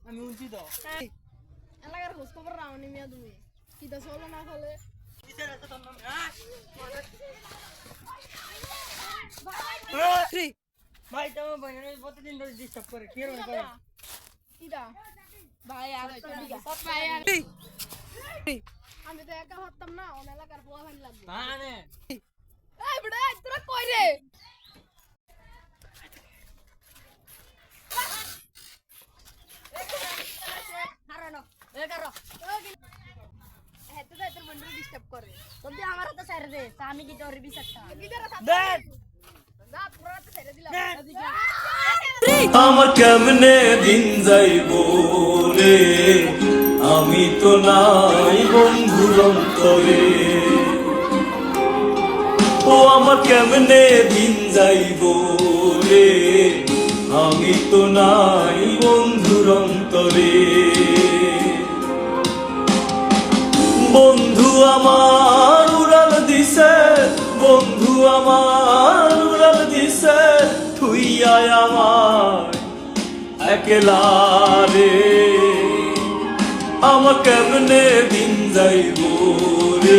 আমি উঠছি তো এলাকার খোঁজ খবর রাওনি মিয়া তুমি কিটা চলো না ফলে ভাই তো প্রতিদিন ডিস্টার্ব করে কি করে কিটা ভাই আর ভাই আর আমি তো একা হতাম না ওন এলাকার পোয়া ভাই লাগবে মানে এই বড় তোরা কই রে হারানো এ করো এত তো তোর বন্ধু ডিস্টার্ব করে তবে আমার হাতে ছেড়ে দে আমি কি তোর বিচারটা দেখ না পুরো তো ছেড়ে দিলাম আমার কেমনে দিন যাইব রে আমি তো নাই বন্ধুর অন্তরে ও আমার কেমনে দিন যাইব রে আমি তো নাই বন্ধুর অন্তরে বন্ধু আমার উড়াল দিছে বন্ধু আমার উড়াল দিছে থুইয়া আমার একলা রে আমার কেমনে দিন যাইব রে